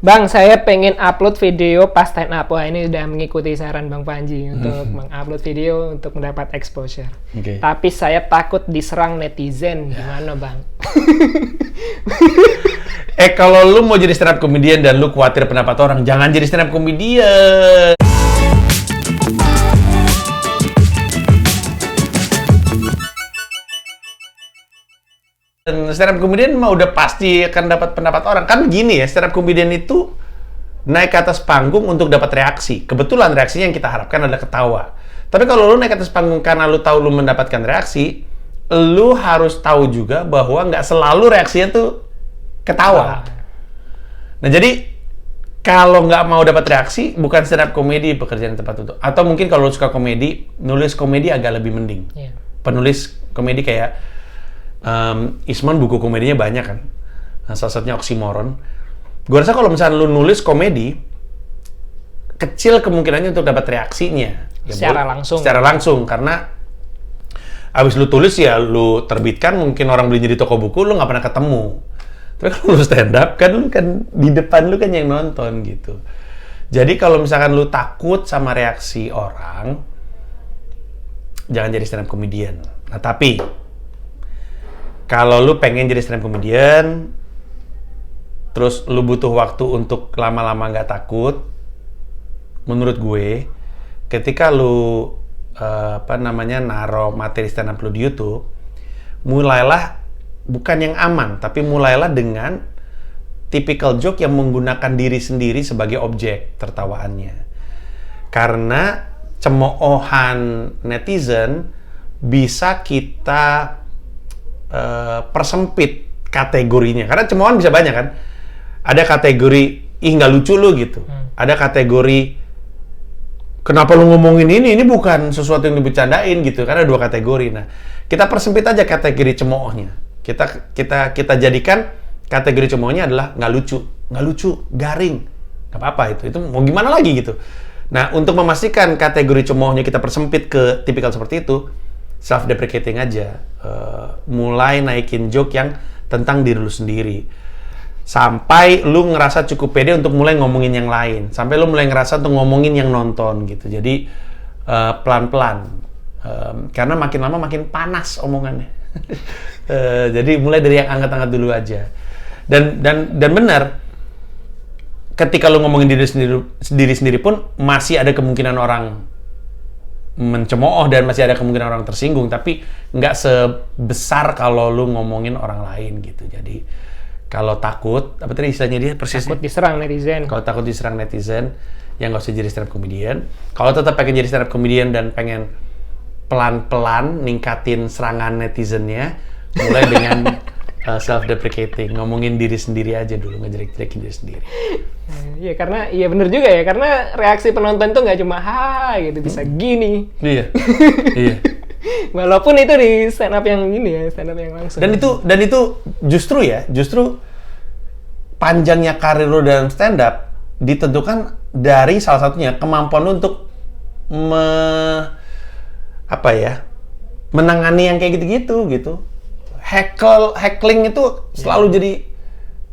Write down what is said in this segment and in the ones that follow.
Bang, saya pengen upload video pas stand up. Wah, ini udah mengikuti saran Bang Panji untuk mengupload video untuk mendapat exposure. Tapi saya takut diserang netizen. Gimana, Bang? Kalau lu mau jadi stand up comedian dan lu khawatir pendapat orang, jangan jadi stand up comedian. Dan stand up comedian mah udah pasti akan dapat pendapat orang. Kan gini ya, stand up comedian itu naik ke atas panggung untuk dapat reaksi. Kebetulan reaksinya yang kita harapkan adalah ketawa. Tapi kalau lu naik ke atas panggung karena lu tahu lu mendapatkan reaksi, lu harus tahu juga bahwa nggak selalu reaksinya tuh ketawa. Nah jadi kalau nggak mau dapat reaksi, bukan stand up comedy pekerjaan yang tepat untuk. Atau mungkin kalau lu suka komedi, nulis komedi agak lebih mending. Penulis komedi kayak Isman, buku komedinya banyak kan. Nah, salah satunya Oxymoron. Gue rasa kalau misalnya lu nulis komedi, kecil kemungkinannya untuk dapat reaksinya. Secara langsung. Secara langsung, karena abis lu tulis ya lu terbitkan, mungkin orang belinya di toko buku, lu nggak pernah ketemu. Tapi kalau lu stand up kan, lu kan di depan lu kan yang nonton gitu. Jadi kalau misalkan lu takut sama reaksi orang, jangan jadi stand up comedian. Nah tapi kalau lu pengen jadi stand up comedian, terus lu butuh waktu untuk lama-lama nggak takut, menurut gue, ketika lu naro materi stand up lu di YouTube, mulailah bukan yang aman, tapi mulailah dengan typical joke yang menggunakan diri sendiri sebagai objek tertawaannya. Karena cemoohan netizen bisa kita persempit kategorinya, karena cemoohan bisa banyak kan. Ada kategori ih nggak lucu lu gitu, ada kategori kenapa lu ngomongin ini bukan sesuatu yang dibercandain gitu, karena ada dua kategori. Nah kita persempit aja kategori cemoohnya, kita jadikan kategori cemoohnya adalah nggak lucu, garing, nggak apa-apa itu mau gimana lagi gitu. Nah untuk memastikan kategori cemoohnya kita persempit ke tipikal seperti itu, self-deprecating aja, mulai naikin joke yang tentang diri lu sendiri, sampai lu ngerasa cukup pede untuk mulai ngomongin yang lain, sampai lu mulai ngerasa untuk ngomongin yang nonton gitu. Jadi pelan-pelan, karena makin lama makin panas omongannya. Jadi mulai dari yang angkat-angkat dulu aja. Dan benar, ketika lu ngomongin diri sendiri pun masih ada kemungkinan orang mencemooh dan masih ada kemungkinan orang tersinggung, tapi nggak sebesar kalau lu ngomongin orang lain gitu. Jadi kalau takut, apa tadi istilahnya dia persis? Takut diserang netizen. Kalau takut diserang netizen, ya nggak usah jadi stand up comedian. Kalau tetap pengen jadi stand up comedian dan pengen pelan-pelan ningkatin serangan netizennya, mulai dengan self-deprecating, ngomongin diri sendiri aja dulu, ngejelek-jelekin diri sendiri. Iya, karena iya bener juga ya, karena reaksi penonton tuh nggak cuma gitu, bisa gini. Iya. Iya. Walaupun itu di stand up yang ini ya, stand up yang langsung. Dan itu justru panjangnya karir lo dalam stand up ditentukan dari salah satunya kemampuan lo untuk menangani yang kayak gitu-gitu gitu. Heckling itu selalu jadi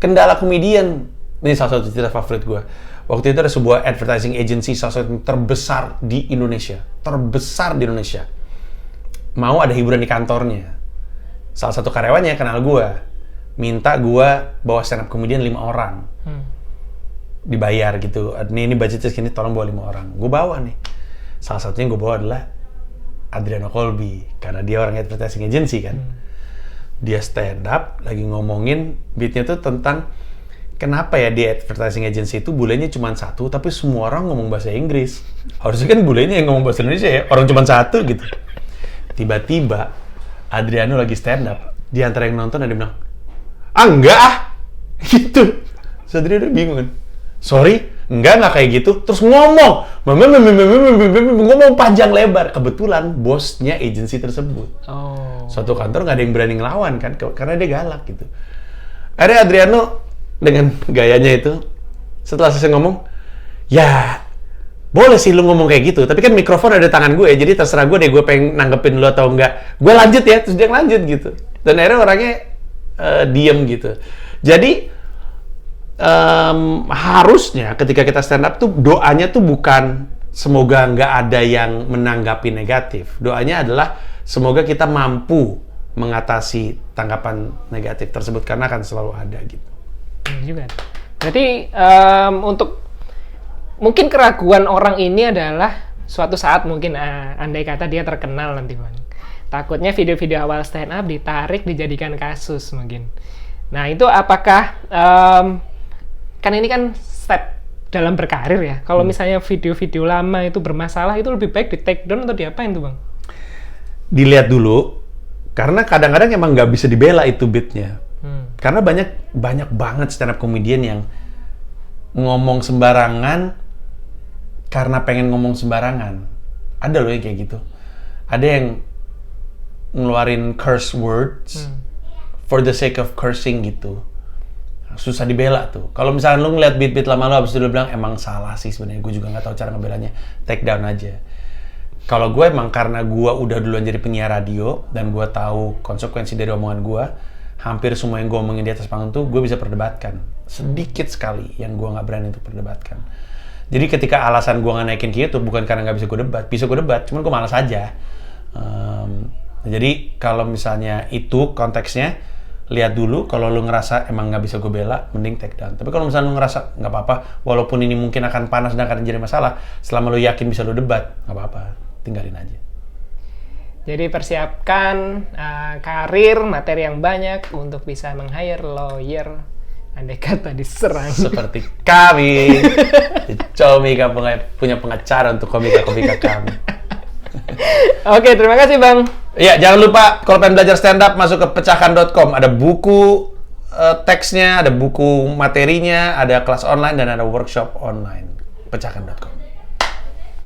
kendala komedian. Ini salah satu cerita favorit gue. Waktu itu ada sebuah advertising agency, salah satu terbesar di Indonesia. Mau ada hiburan di kantornya. Salah satu karyawannya kenal gue. Minta gue bawa stand up comedian 5 orang. Dibayar gitu. Ini budgetnya segini, tolong bawa 5 orang. Gue bawa nih. Salah satunya gue bawa adalah Adriano Colby. Karena dia orang advertising agency kan. Dia stand up, lagi ngomongin beatnya tuh tentang kenapa ya di advertising agency itu bulenya cuma satu, tapi semua orang ngomong bahasa Inggris. Harusnya kan bulenya yang ngomong bahasa Indonesia ya, orang cuma satu gitu. Tiba-tiba Adriano lagi stand up, di antara yang nonton ada yang bilang, enggak ah, gitu. Terus Adriano bingung kan, sorry, enggak kayak gitu. Terus ngomong panjang lebar. Kebetulan bosnya agensi tersebut. Suatu kantor nggak ada yang berani ngelawan kan, karena dia galak gitu. Akhirnya Adriano dengan gayanya itu, setelah selesai ngomong, ya boleh sih lu ngomong kayak gitu, tapi kan mikrofon ada di tangan gue, jadi terserah gue deh, gue pengen nanggepin lu atau enggak. Gue lanjut ya, terus dia lanjut gitu. Dan akhirnya orangnya diem gitu. Jadi harusnya ketika kita stand up tuh doanya tuh bukan semoga nggak ada yang menanggapi negatif. Doanya adalah semoga kita mampu mengatasi tanggapan negatif tersebut karena akan selalu ada gitu. Juga. Berarti untuk mungkin keraguan orang ini adalah suatu saat mungkin andai kata dia terkenal nanti Bang. Takutnya video-video awal stand up ditarik dijadikan kasus mungkin. Nah itu apakah kan ini kan step dalam berkarir ya. Kalau misalnya video-video lama itu bermasalah itu lebih baik di take down atau diapain tuh Bang? Dilihat dulu karena kadang-kadang emang nggak bisa dibela itu beatnya. Karena banyak banget stand up comedian yang ngomong sembarangan karena pengen ngomong sembarangan. Ada loh yang kayak gitu. Ada yang ngeluarin curse words for the sake of cursing gitu. Susah dibela tuh. Kalau misalnya lu ngeliat beat-beat lama lu habis itu lu bilang emang salah sih sebenarnya, gue juga nggak tahu cara ngebelanya, take down aja. Kalau gue emang karena gue udah duluan jadi penyiar radio dan gue tahu konsekuensi dari omongan gue, hampir semua yang gue omongin di atas panggung tuh gue bisa perdebatkan. Sedikit sekali yang gue nggak berani untuk perdebatkan. Jadi ketika alasan gue nggak naikin ke YouTube bukan karena nggak bisa gue debat, cuman gue malas aja. Jadi kalau misalnya itu konteksnya, lihat dulu kalau lu ngerasa emang nggak bisa gue bela, mending take down. Tapi kalau misalnya lu ngerasa nggak apa-apa, walaupun ini mungkin akan panas dan akan jadi masalah, selama lu yakin bisa lu debat, nggak apa-apa, tinggalin aja. Jadi persiapkan karir, materi yang banyak untuk bisa meng-hire lawyer. Andai kata diserang. Seperti kami. Comika punya pengacara untuk komika-komika kami. Oke, terima kasih Bang. Iya, jangan lupa kalau pengen belajar stand up masuk ke pecahkan.com. Ada buku teksnya, ada buku materinya, ada kelas online dan ada workshop online. Pecahkan.com.